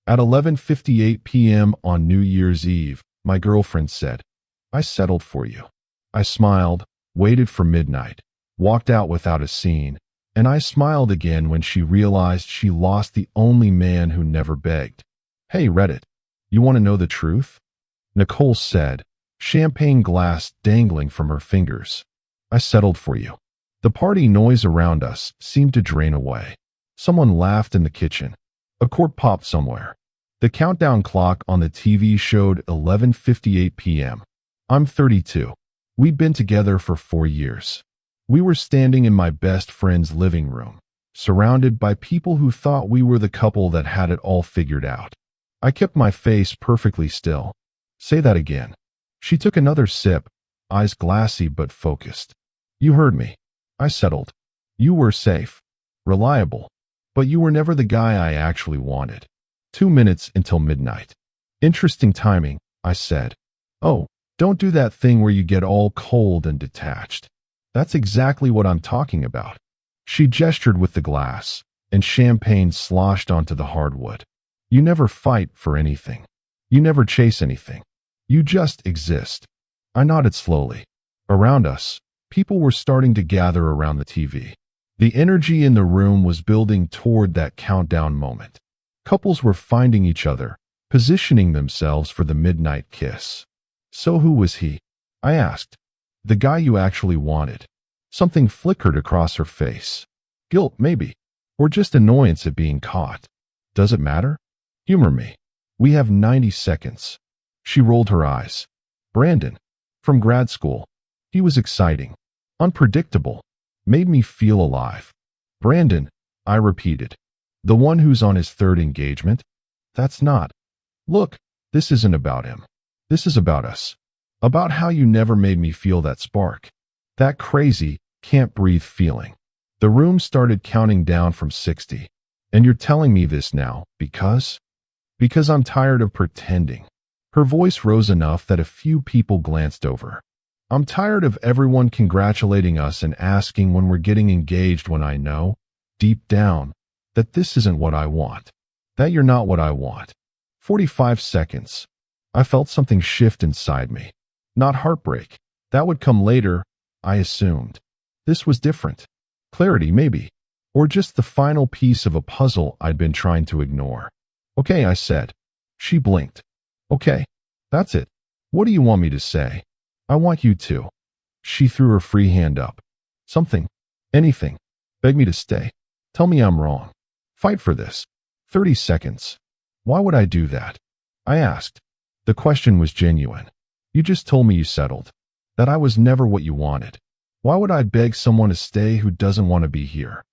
At 11:58 p.m. on New Year's Eve, my girlfriend said, "I settled for you." I smiled, waited for midnight, walked out without a scene, and I smiled again when she realized she lost the only man who never begged. "Hey, Reddit, you want to know the truth?" Nicole said, champagne glass dangling from her fingers. "I settled for you." The party noise around us seemed to drain away. Someone laughed in the kitchen. A cork popped somewhere. The countdown clock on the TV showed 11:58 p.m. I'm 32. We'd been together for 4 years. We were standing in my best friend's living room, surrounded by people who thought we were the couple that had it all figured out. I kept my face perfectly still. "Say that again." She took another sip, eyes glassy but focused. "You heard me. I settled. You were safe, reliable, but you were never the guy I actually wanted." 2 minutes until midnight. "Interesting timing," I said. "Oh, don't do that thing where you get all cold and detached." "That's exactly what I'm talking about." She gestured with the glass, and champagne sloshed onto the hardwood. "You never fight for anything. You never chase anything. You just exist." I nodded slowly. Around us, people were starting to gather around the TV. The energy in the room was building toward that countdown moment. Couples were finding each other, positioning themselves for the midnight kiss. "So who was he?" I asked. "The guy you actually wanted." Something flickered across her face. Guilt, maybe, or just annoyance at being caught. "Does it matter? Humor me. We have 90 seconds. She rolled her eyes. "Brandon. From grad school. He was exciting. Unpredictable. Made me feel alive." "Brandon," I repeated. "The one who's on his 3rd engagement?" "That's not." "Look, this isn't about him. This is about us. About how you never made me feel that spark. That crazy, can't breathe feeling." The room started counting down from 60. "And you're telling me this now because I'm tired of pretending." Her voice rose enough that a few people glanced over. "I'm tired of everyone congratulating us and asking when we're getting engaged when I know, deep down, that this isn't what I want. That you're not what I want." 45 seconds. I felt something shift inside me. Not heartbreak. That would come later, I assumed. This was different. Clarity, maybe. Or just the final piece of a puzzle I'd been trying to ignore. "Okay," I said. She blinked. "Okay, that's it. What do you want me to say?" "I want you to." She threw her free hand up. "Something. Anything. Beg me to stay. Tell me I'm wrong. Fight for this." 30 seconds. "Why would I do that?" I asked. The question was genuine. "You just told me you settled. That I was never what you wanted. Why would I beg someone to stay who doesn't want to be here?"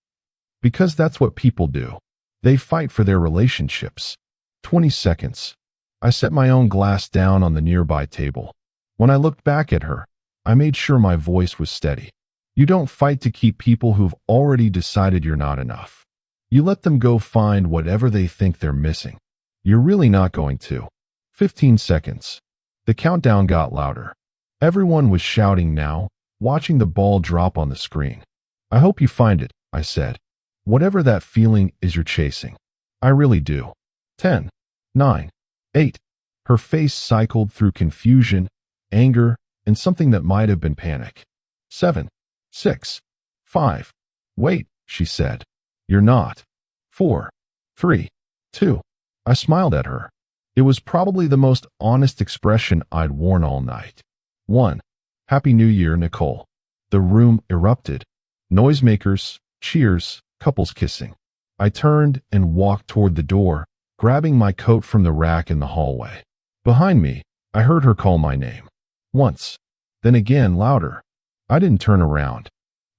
"Because that's what people do. They fight for their relationships." 20 seconds. I set my own glass down on the nearby table. When I looked back at her, I made sure my voice was steady. "You don't fight to keep people who've already decided you're not enough. You let them go find whatever they think they're missing. You're really not going to." 15 seconds. The countdown got louder. Everyone was shouting now, watching the ball drop on the screen. "I hope you find it," I said. "Whatever that feeling is you're chasing. I really do." 10, 9, 8. Her face cycled through confusion, anger, and something that might have been panic. 7, 6, 5. "Wait," she said. "You're not." 4, 3, 2. I smiled at her. It was probably the most honest expression I'd worn all night. 1. "Happy New Year, Nicole." The room erupted. Noisemakers, cheers, couples kissing. I turned and walked toward the door, grabbing my coat from the rack in the hallway. Behind me, I heard her call my name. Once, then again louder. I didn't turn around.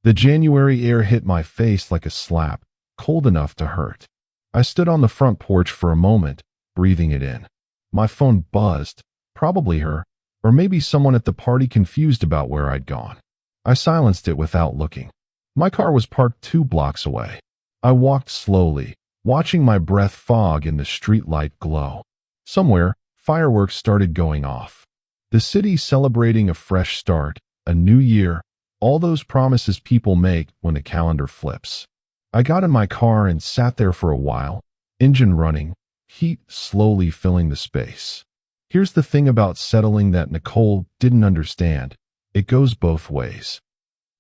The January air hit my face like a slap, cold enough to hurt. I stood on the front porch for a moment, breathing it in. My phone buzzed, probably her, or maybe someone at the party confused about where I'd gone. I silenced it without looking. My car was parked 2 blocks away. I walked slowly, watching my breath fog in the streetlight glow. Somewhere, fireworks started going off. The city celebrating a fresh start, a new year, all those promises people make when the calendar flips. I got in my car and sat there for a while, engine running, heat slowly filling the space. Here's the thing about settling that Nicole didn't understand. It goes both ways.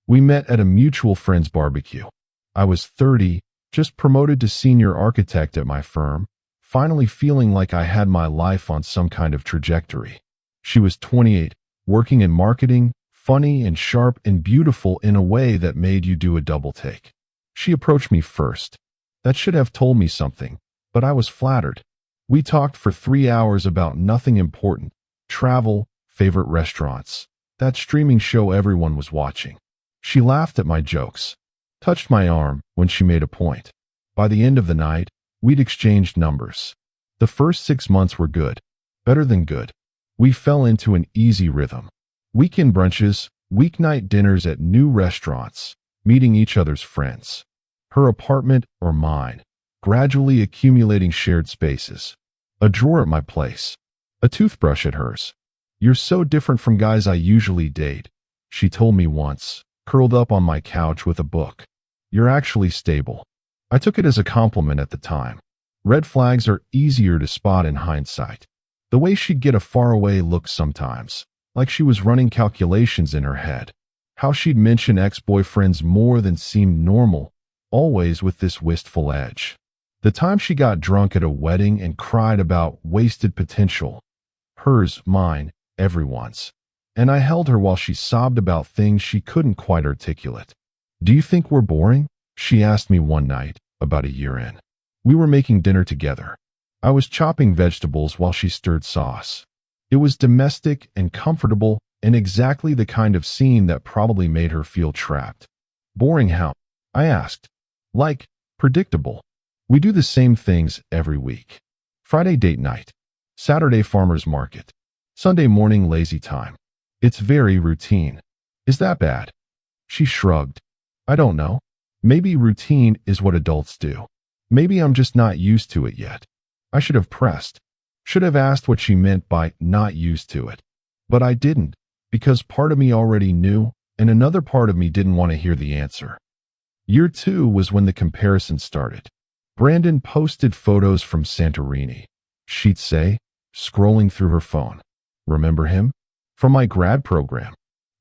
We met at a mutual friend's barbecue. I was 30, just promoted to senior architect at my firm, finally feeling like I had my life on some kind of trajectory. She was 28, working in marketing, funny and sharp and beautiful in a way that made you do a double take. She approached me first. That should have told me something, but I was flattered. We talked for 3 hours about nothing important: travel, favorite restaurants, that streaming show everyone was watching. She laughed at my jokes, touched my arm when she made a point. By the end of the night, we'd exchanged numbers. The first 6 months were good, better than good. We fell into an easy rhythm. Weekend brunches, weeknight dinners at new restaurants, meeting each other's friends. Her apartment or mine, gradually accumulating shared spaces. A drawer at my place, a toothbrush at hers. "You're so different from guys I usually date," she told me once, curled up on my couch with a book. "You're actually stable." I took it as a compliment at the time. Red flags are easier to spot in hindsight. The way she'd get a faraway look sometimes, like she was running calculations in her head. How she'd mention ex-boyfriends more than seemed normal, always with this wistful edge. The time she got drunk at a wedding and cried about wasted potential. Hers, mine, everyone's. And I held her while she sobbed about things she couldn't quite articulate. "Do you think we're boring?" she asked me one night, about a year in. We were making dinner together. I was chopping vegetables while she stirred sauce. It was domestic and comfortable, and exactly the kind of scene that probably made her feel trapped. "Boring how?" I asked. "Like, predictable. We do the same things every week. Friday date night. Saturday farmer's market. Sunday morning lazy time. It's very routine." "Is that bad?" She shrugged. "I don't know. Maybe routine is what adults do. Maybe I'm just not used to it yet." I should have pressed. Should have asked what she meant by not used to it. But I didn't, because part of me already knew, and another part of me didn't want to hear the answer. Year 2 was when the comparison started. Brandon posted photos from Santorini. She'd say, scrolling through her phone. "Remember him? From my grad program."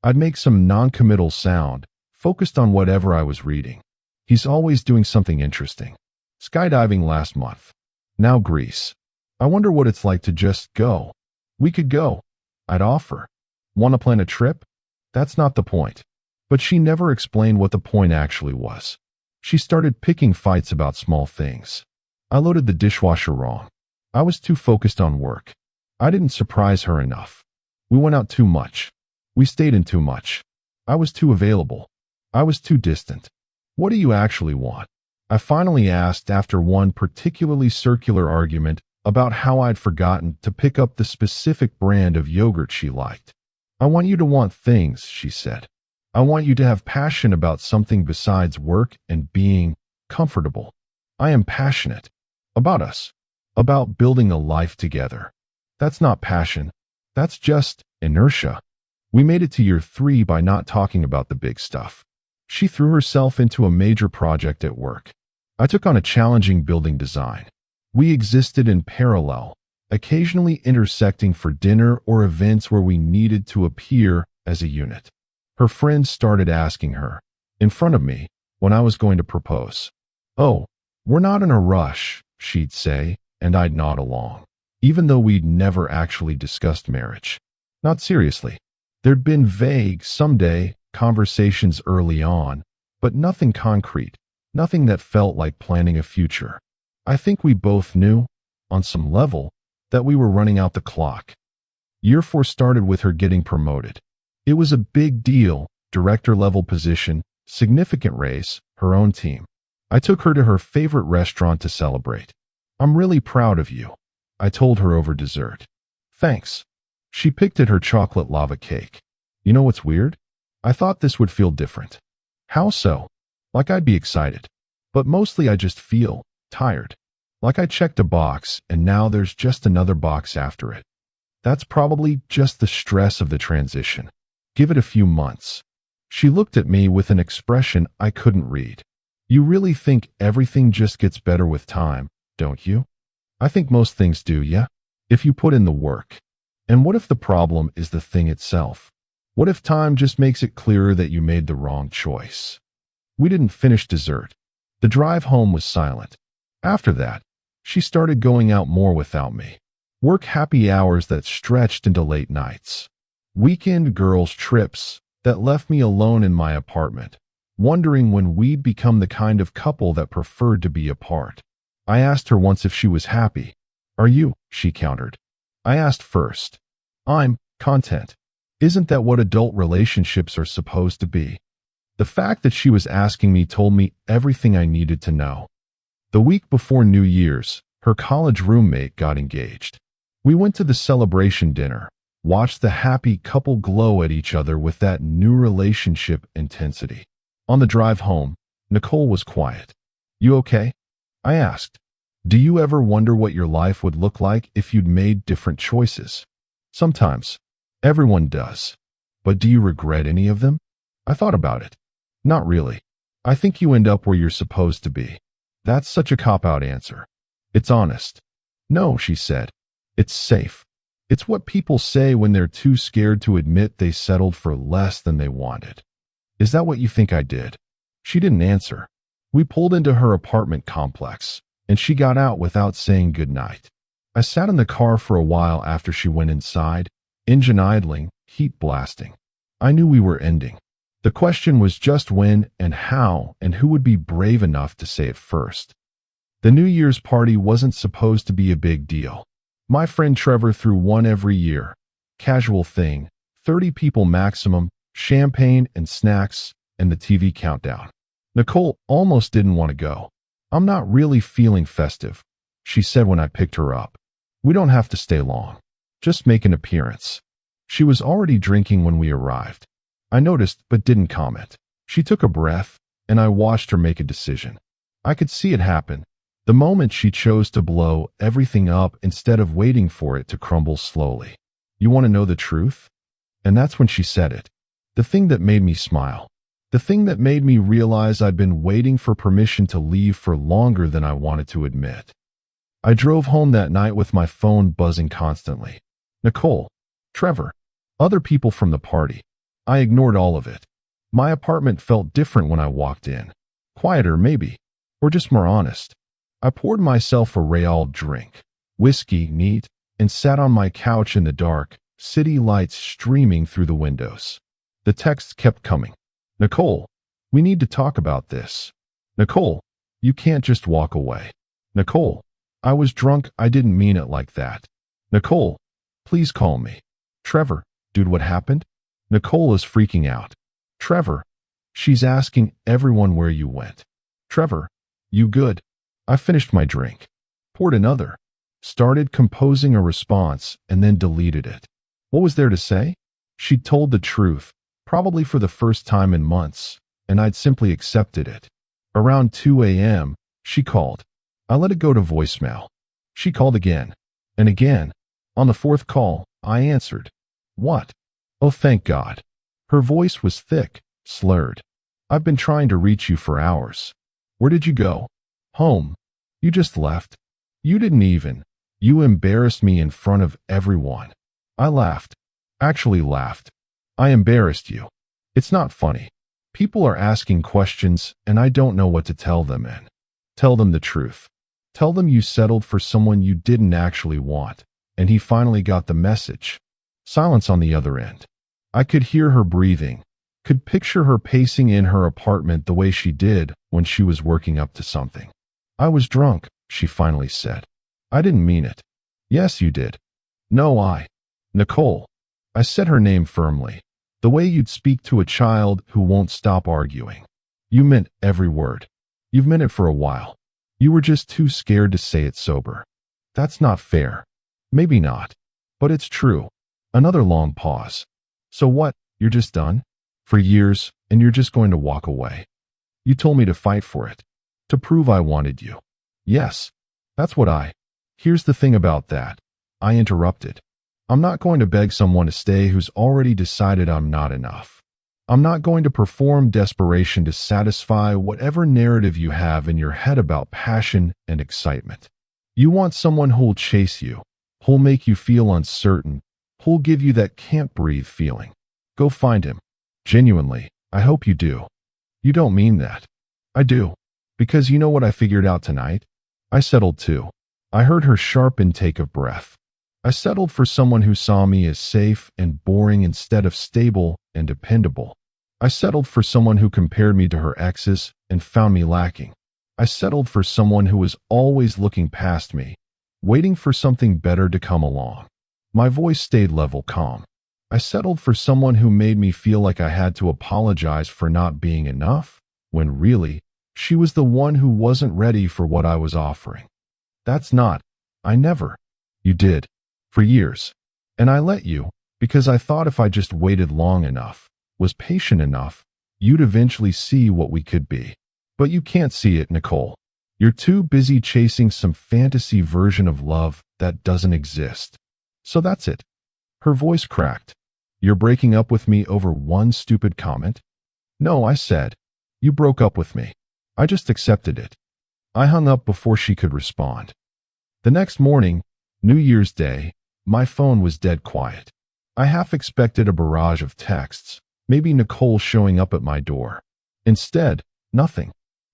I'd make some non-committal sound, focused on whatever I was reading. "He's always doing something interesting. Skydiving last month. Now Greece. I wonder what it's like to just go." "We could go," I'd offer. "Want to plan a trip?" That's not the point. But she never explained what the point actually was. She started picking fights about small things. I loaded the dishwasher wrong. I was too focused on work. I didn't surprise her enough. We went out too much. We stayed in too much. I was too available. I was too distant. "What do you actually want?" I finally asked after one particularly circular argument about how I'd forgotten to pick up the specific brand of yogurt she liked. "I want you to want things," she said. "I want you to have passion about something besides work and being comfortable. I am passionate. About us. About building a life together." That's not passion. That's just inertia. We made it to year 3 by not talking about the big stuff. She threw herself into a major project at work. I took on a challenging building design. We existed in parallel, occasionally intersecting for dinner or events where we needed to appear as a unit. Her friends started asking her, in front of me, when I was going to propose. "Oh, we're not in a rush," she'd say, and I'd nod along, even though we'd never actually discussed marriage. Not seriously. There'd been vague, someday, conversations early on, but nothing concrete, nothing that felt like planning a future. I think we both knew, on some level, that we were running out the clock. Year 4 started with her getting promoted. It was a big deal, director-level position, significant raise, her own team. I took her to her favorite restaurant to celebrate. "I'm really proud of you," I told her over dessert. "Thanks." She picked at her chocolate lava cake. "You know what's weird? I thought this would feel different." "How so?" "Like I'd be excited. But mostly I just feel tired. Like I checked a box and now there's just another box after it. That's probably just the stress of the transition. Give it a few months." She looked at me with an expression I couldn't read. "You really think everything just gets better with time, don't you?" I think most things do, yeah? If you put in the work. And what if the problem is the thing itself? What if time just makes it clearer that you made the wrong choice? We didn't finish dessert. The drive home was silent. After that, she started going out more without me. Work happy hours that stretched into late nights. Weekend girls' trips that left me alone in my apartment, wondering when we'd become the kind of couple that preferred to be apart. I asked her once if she was happy. Are you? She countered. I asked first. I'm content. Isn't that what adult relationships are supposed to be? The fact that she was asking me told me everything I needed to know. The week before New Year's, her college roommate got engaged. We went to the celebration dinner, watched the happy couple glow at each other with that new relationship intensity. On the drive home, Nicole was quiet. You okay? I asked. Do you ever wonder what your life would look like if you'd made different choices? Sometimes. Everyone does. But do you regret any of them? I thought about it. Not really. I think you end up where you're supposed to be. That's such a cop-out answer. It's honest. No, she said. It's safe. It's what people say when they're too scared to admit they settled for less than they wanted. Is that what you think I did? She didn't answer. We pulled into her apartment complex, and she got out without saying goodnight. I sat in the car for a while after she went inside, engine idling, heat blasting. I knew we were ending. The question was just when and how and who would be brave enough to say it first. The New Year's party wasn't supposed to be a big deal. My friend Trevor threw one every year. Casual thing, 30 people maximum, champagne and snacks, and the TV countdown. Nicole almost didn't want to go. I'm not really feeling festive, she said when I picked her up. We don't have to stay long. Just make an appearance. She was already drinking when we arrived. I noticed but didn't comment. She took a breath, and I watched her make a decision. I could see it happen. The moment she chose to blow everything up instead of waiting for it to crumble slowly. You want to know the truth? And that's when she said it. The thing that made me smile. The thing that made me realize I'd been waiting for permission to leave for longer than I wanted to admit. I drove home that night with my phone buzzing constantly. Nicole, Trevor, other people from the party. I ignored all of it. My apartment felt different when I walked in. Quieter, maybe, or just more honest. I poured myself a Real drink, whiskey, neat, and sat on my couch in the dark, city lights streaming through the windows. The texts kept coming. Nicole, we need to talk about this. Nicole, you can't just walk away. Nicole, I was drunk, I didn't mean it like that. Nicole, please call me. Trevor, dude, what happened? Nicole is freaking out. Trevor, she's asking everyone where you went. Trevor, you good? I finished my drink, poured another, started composing a response, and then deleted it. What was there to say? She'd told the truth, probably for the first time in months, and I'd simply accepted it. Around 2 a.m., she called. I let it go to voicemail. She called again, and again. On the fourth call, I answered. What? Oh, thank God. Her voice was thick, slurred. I've been trying to reach you for hours. Where did you go? Home. You just left. You didn't even. You embarrassed me in front of everyone. I laughed. Actually laughed. I embarrassed you. It's not funny. People are asking questions, and I don't know what to tell them in. Tell them the truth. Tell them you settled for someone you didn't actually want, and he finally got the message. Silence on the other end. I could hear her breathing, could picture her pacing in her apartment the way she did when she was working up to something. I was drunk, she finally said. I didn't mean it. Yes, you did. No, Nicole. I said her name firmly, the way you'd speak to a child who won't stop arguing. You meant every word. You've meant it for a while. You were just too scared to say it sober. That's not fair. Maybe not. But it's true. Another long pause. So what, you're just done? For years, and you're just going to walk away? You told me to fight for it. To prove I wanted you. Yes. That's what Here's the thing about that. I interrupted. I'm not going to beg someone to stay who's already decided I'm not enough. I'm not going to perform desperation to satisfy whatever narrative you have in your head about passion and excitement. You want someone who'll chase you, who'll make you feel uncertain, who'll give you that can't breathe feeling. Go find him. Genuinely, I hope you do. You don't mean that. I do. Because you know what I figured out tonight? I settled too. I heard her sharp intake of breath. I settled for someone who saw me as safe and boring instead of stable and dependable. I settled for someone who compared me to her exes and found me lacking. I settled for someone who was always looking past me, waiting for something better to come along. My voice stayed level calm. I settled for someone who made me feel like I had to apologize for not being enough, when really, she was the one who wasn't ready for what I was offering. That's not. I never. You did. For years. And I let you, because I thought if I just waited long enough, was patient enough, you'd eventually see what we could be. But you can't see it, Nicole. You're too busy chasing some fantasy version of love that doesn't exist. So that's it. Her voice cracked. You're breaking up with me over one stupid comment? No, I said. You broke up with me. I just accepted it. I hung up before she could respond. The next morning, New Year's Day, my phone was dead quiet. I half expected a barrage of texts, maybe Nicole showing up at my door. Instead, nothing.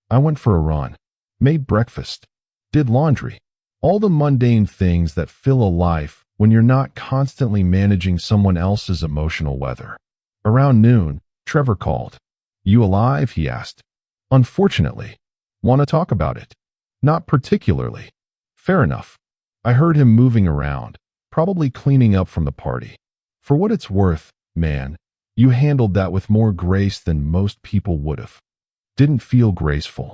I went for a run, made breakfast, did laundry, all the mundane things that fill a life when you're not constantly managing someone else's emotional weather. Around noon, Trevor called. You alive? He asked. Unfortunately. Want to talk about it? Not particularly. Fair enough. I heard him moving around, probably cleaning up from the party. For what it's worth, man, you handled that with more grace than most people would have. Didn't feel graceful.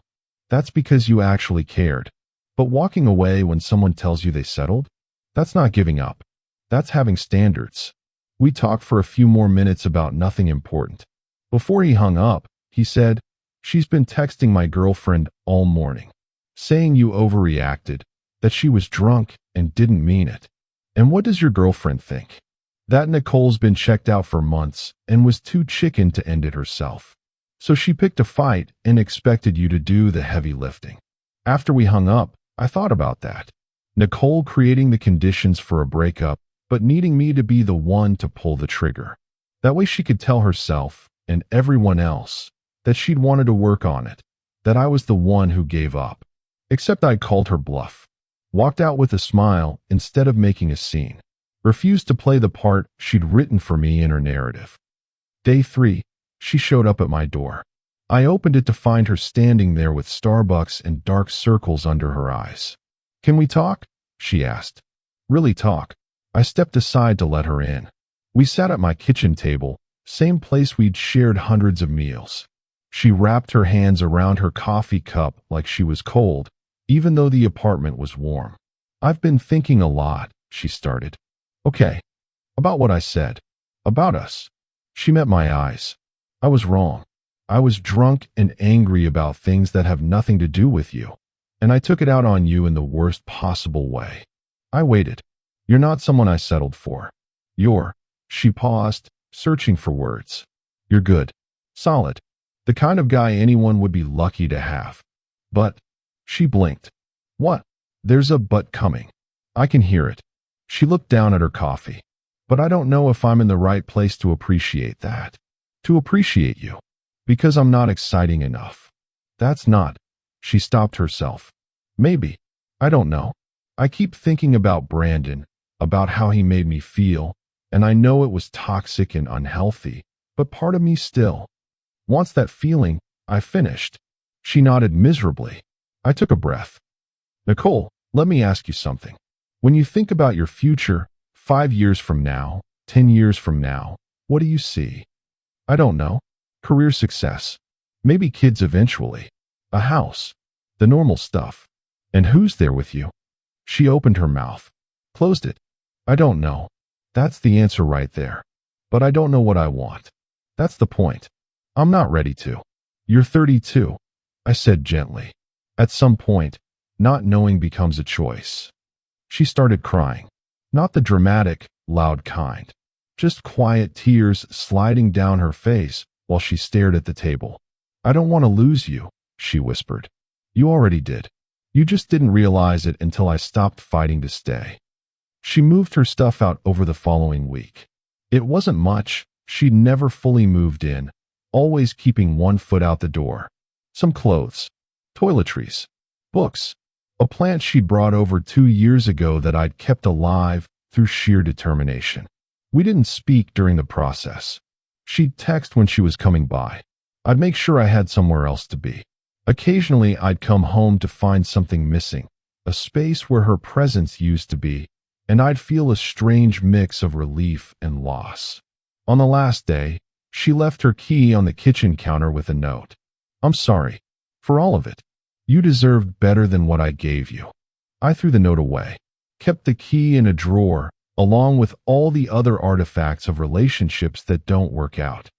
That's because you actually cared. But walking away when someone tells you they settled? That's not giving up. That's having standards. We talked for a few more minutes about nothing important. Before he hung up, he said, She's been texting my girlfriend all morning, saying you overreacted, that she was drunk and didn't mean it. And what does your girlfriend think? That Nicole's been checked out for months and was too chicken to end it herself. So she picked a fight and expected you to do the heavy lifting. After we hung up, I thought about that. Nicole creating the conditions for a breakup, but needing me to be the one to pull the trigger. That way she could tell herself, and everyone else, that she'd wanted to work on it, that I was the one who gave up. Except I called her bluff. Walked out with a smile instead of making a scene. Refused to play the part she'd written for me in her narrative. Day 3, she showed up at my door. I opened it to find her standing there with Starbucks and dark circles under her eyes. Can we talk? She asked. Really talk. I stepped aside to let her in. We sat at my kitchen table, same place we'd shared hundreds of meals. She wrapped her hands around her coffee cup like she was cold, even though the apartment was warm. I've been thinking a lot, she started. Okay. About what I said. About us. She met my eyes. I was wrong. I was drunk and angry about things that have nothing to do with you. And I took it out on you in the worst possible way. I waited. You're not someone I settled for. You're. She paused, searching for words. You're good. Solid. The kind of guy anyone would be lucky to have. But. She blinked. What? There's a but coming. I can hear it. She looked down at her coffee. But I don't know if I'm in the right place to appreciate that. To appreciate you. Because I'm not exciting enough. That's not. She stopped herself. Maybe. I don't know. I keep thinking about Brandon, about how he made me feel, and I know it was toxic and unhealthy, but part of me still wants that feeling. I finished. She nodded miserably. I took a breath. Nicole, let me ask you something. When you think about your future, 5 years from now, 10 years from now, what do you see? I don't know. Career success. Maybe kids eventually. A house. The normal stuff. And who's there with you? She opened her mouth. Closed it. I don't know. That's the answer right there. But I don't know what I want. That's the point. I'm not ready to. You're 32. I said gently. At some point, not knowing becomes a choice. She started crying. Not the dramatic, loud kind. Just quiet tears sliding down her face while she stared at the table. I don't want to lose you, she whispered. You already did. You just didn't realize it until I stopped fighting to stay. She moved her stuff out over the following week. It wasn't much. She'd never fully moved in, always keeping one foot out the door. Some clothes, toiletries, books, a plant she'd brought over 2 years ago that I'd kept alive through sheer determination. We didn't speak during the process. She'd text when she was coming by. I'd make sure I had somewhere else to be. Occasionally, I'd come home to find something missing, a space where her presence used to be, and I'd feel a strange mix of relief and loss. On the last day, she left her key on the kitchen counter with a note. "I'm sorry for all of it. You deserved better than what I gave you." I threw the note away, kept the key in a drawer, along with all the other artifacts of relationships that don't work out.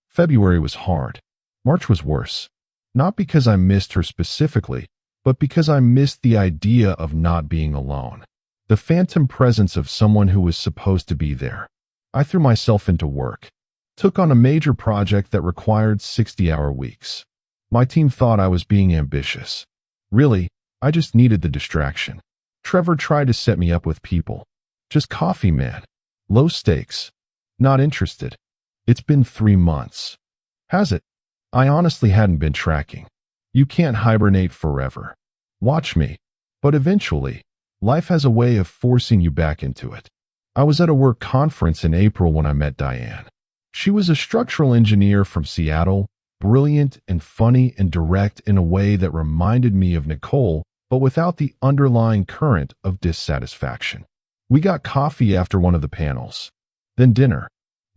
February was hard. March was worse. Not because I missed her specifically, but because I missed the idea of not being alone. The phantom presence of someone who was supposed to be there. I threw myself into work. Took on a major project that required 60-hour weeks. My team thought I was being ambitious. Really, I just needed the distraction. Trevor tried to set me up with people. Just coffee, man. Low stakes. Not interested. It's been 3 months. Has it? I honestly hadn't been tracking. You can't hibernate forever. Watch me. But eventually, life has a way of forcing you back into it. I was at a work conference in April when I met Diane. She was a structural engineer from Seattle, brilliant and funny and direct in a way that reminded me of Nicole, but without the underlying current of dissatisfaction. We got coffee after one of the panels, then dinner.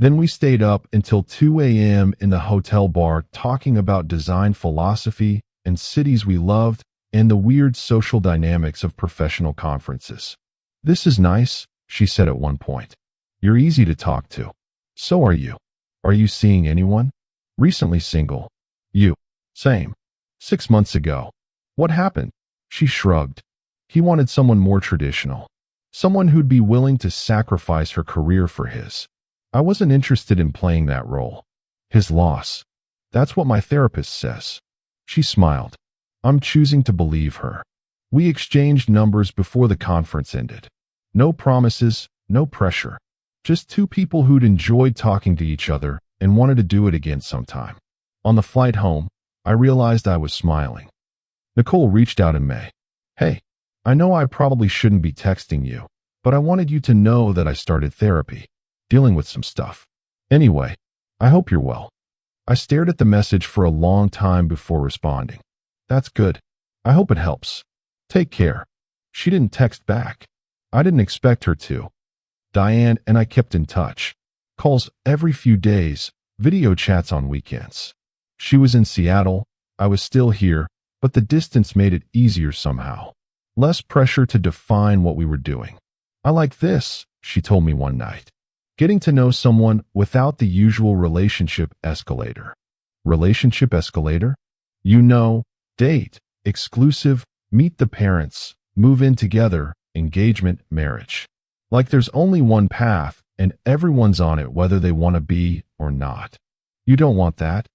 Then we stayed up until 2 a.m. in the hotel bar talking about design philosophy and cities we loved and the weird social dynamics of professional conferences. "This is nice," she said at one point. "You're easy to talk to." "So are you. Are you seeing anyone?" "Recently single." "You?" "Same. 6 months ago." "What happened?" She shrugged. "He wanted someone more traditional. Someone who'd be willing to sacrifice her career for his. I wasn't interested in playing that role." "His loss. That's what my therapist says." She smiled. I'm choosing to believe her. We exchanged numbers before the conference ended. No promises, no pressure. Just two people who'd enjoyed talking to each other and wanted to do it again sometime. On the flight home, I realized I was smiling. Nicole reached out in May. "Hey, I know I probably shouldn't be texting you, but I wanted you to know that I started therapy. Dealing with some stuff. Anyway, I hope you're well." I stared at the message for a long time before responding. "That's good. I hope it helps. Take care." She didn't text back. I didn't expect her to. Diane and I kept in touch. Calls every few days, video chats on weekends. She was in Seattle, I was still here, but the distance made it easier somehow. Less pressure to define what we were doing. "I like this," she told me one night. Getting to know someone without the usual relationship escalator. Relationship escalator? You know, date, exclusive, meet the parents, move in together, engagement, marriage. Like there's only one path and everyone's on it whether they want to be or not. You don't want that?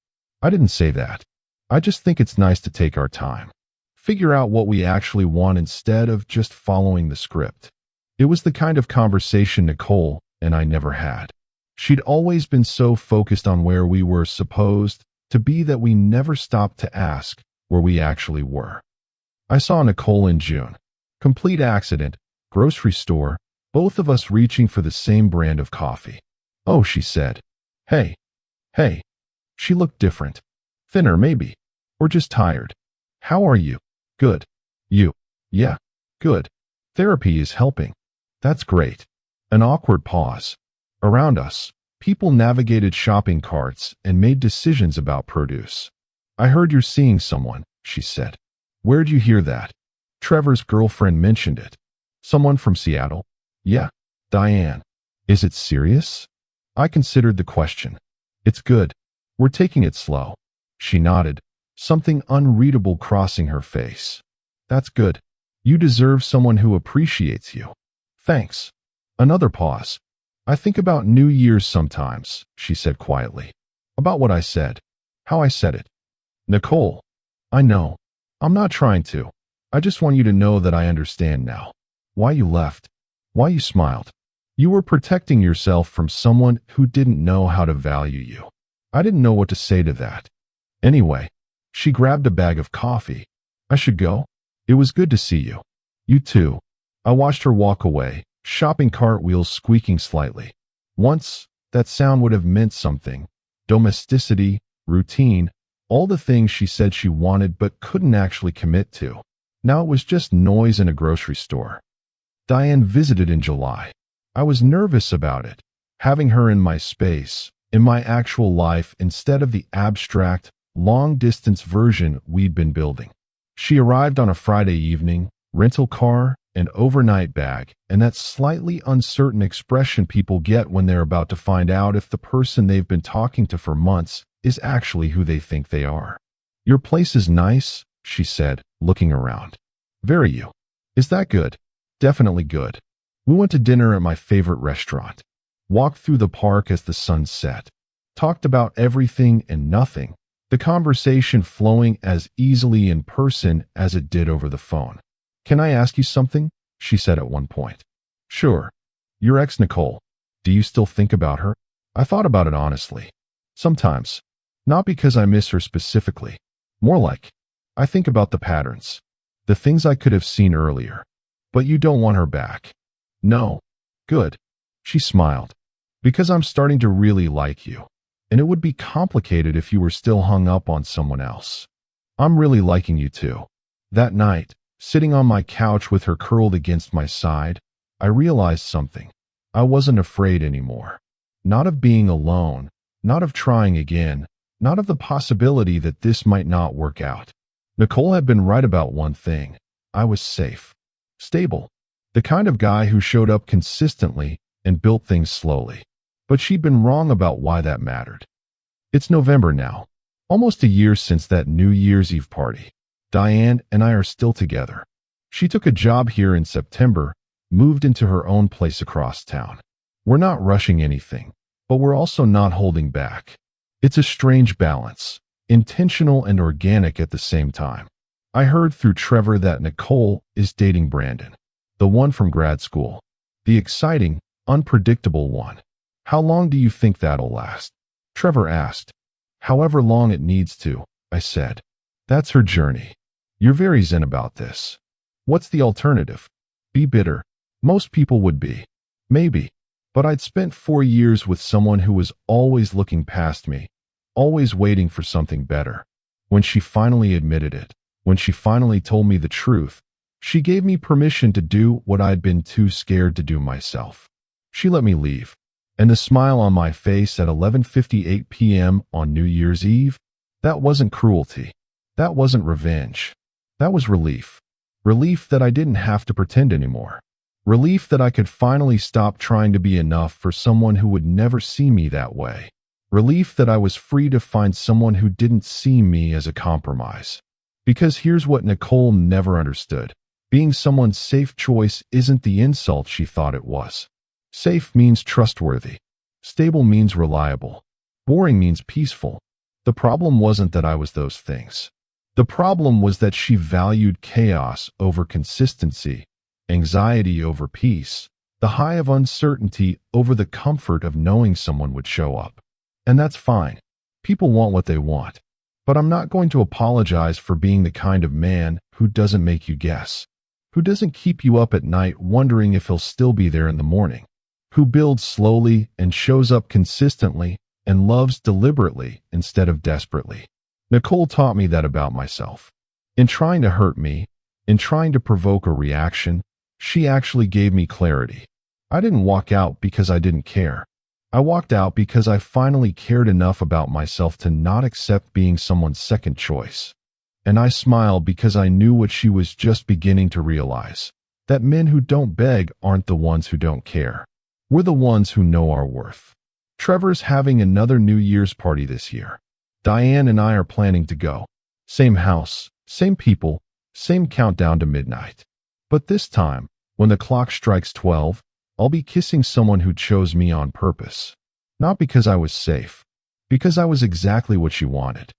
I didn't say that. I just think it's nice to take our time. Figure out what we actually want instead of just following the script. It was the kind of conversation Nicole and I never had. She'd always been so focused on where we were supposed to be that we never stopped to ask where we actually were. I saw Nicole in June. Complete accident, grocery store, both of us reaching for the same brand of coffee. "Oh," she said. Hey. She looked different. Thinner, maybe. Or just tired. "How are you?" "Good." "You?" "Yeah, good. Therapy is helping." "That's great." An awkward pause. Around us, people navigated shopping carts and made decisions about produce. "I heard you're seeing someone," she said. "Where'd you hear that?" "Trevor's girlfriend mentioned it." "Someone from Seattle?" "Yeah, Diane." "Is it serious?" I considered the question. "It's good. We're taking it slow." She nodded, something unreadable crossing her face. "That's good. You deserve someone who appreciates you." "Thanks." Another pause. "I think about New Year's sometimes," she said quietly. "About what I said. How I said it." "Nicole, I know. I'm not trying to. I just want you to know that I understand now. Why you left. Why you smiled. You were protecting yourself from someone who didn't know how to value you. I didn't know what to say to that. Anyway, she grabbed a bag of coffee. I should go? It was good to see you. You too. I watched her walk away, shopping cart wheels squeaking slightly. Once, that sound would have meant something. Domesticity, routine, all the things she said she wanted but couldn't actually commit to. Now it was just noise in a grocery store. Diane visited in July. I was nervous about it, having her in my space, in my actual life instead of the abstract, long-distance version we'd been building. She arrived on a Friday evening, rental car, an overnight bag, and that slightly uncertain expression people get when they're about to find out if the person they've been talking to for months is actually who they think they are. Your place is nice, she said, looking around. Very you. Is that good? Definitely good. We went to dinner at my favorite restaurant. Walked through the park as the sun set. Talked about everything and nothing. The conversation flowing as easily in person as it did over the phone. Can I ask you something? She said at one point. Sure. Your ex Nicole. Do you still think about her? I thought about it honestly. Sometimes. Not because I miss her specifically. More like, I think about the patterns. The things I could have seen earlier. But you don't want her back. No. Good. She smiled. Because I'm starting to really like you. And it would be complicated if you were still hung up on someone else. I'm really liking you too. That night, sitting on my couch with her curled against my side, I realized something. I wasn't afraid anymore. Not of being alone, not of trying again, not of the possibility that this might not work out. Nicole had been right about one thing. I was safe. Stable. The kind of guy who showed up consistently and built things slowly. But she'd been wrong about why that mattered. It's November now. Almost a year since that New Year's Eve party. Diane and I are still together. She took a job here in September, moved into her own place across town. We're not rushing anything, but we're also not holding back. It's a strange balance, intentional and organic at the same time. I heard through Trevor that Nicole is dating Brandon, the one from grad school, the exciting, unpredictable one. How long do you think that'll last? Trevor asked. However long it needs to, I said. That's her journey. You're very zen about this. What's the alternative? Be bitter. Most people would be. Maybe. But I'd spent 4 years with someone who was always looking past me, always waiting for something better. When she finally admitted it, when she finally told me the truth, she gave me permission to do what I'd been too scared to do myself. She let me leave. And the smile on my face at 11:58 p.m. on New Year's Eve, that wasn't cruelty. That wasn't revenge. That was relief. Relief that I didn't have to pretend anymore. Relief that I could finally stop trying to be enough for someone who would never see me that way. Relief that I was free to find someone who didn't see me as a compromise. Because here's what Nicole never understood. Being someone's safe choice isn't the insult she thought it was. Safe means trustworthy. Stable means reliable. Boring means peaceful. The problem wasn't that I was those things. The problem was that she valued chaos over consistency, anxiety over peace, the high of uncertainty over the comfort of knowing someone would show up. And that's fine. People want what they want. But I'm not going to apologize for being the kind of man who doesn't make you guess, who doesn't keep you up at night wondering if he'll still be there in the morning, who builds slowly and shows up consistently and loves deliberately instead of desperately. Nicole taught me that about myself. In trying to hurt me, in trying to provoke a reaction, she actually gave me clarity. I didn't walk out because I didn't care. I walked out because I finally cared enough about myself to not accept being someone's second choice. And I smiled because I knew what she was just beginning to realize, that men who don't beg aren't the ones who don't care. We're the ones who know our worth. Trevor's having another New Year's party this year. Diane and I are planning to go. Same house, same people, same countdown to midnight. But this time, when the clock strikes 12, I'll be kissing someone who chose me on purpose. Not because I was safe, because I was exactly what she wanted.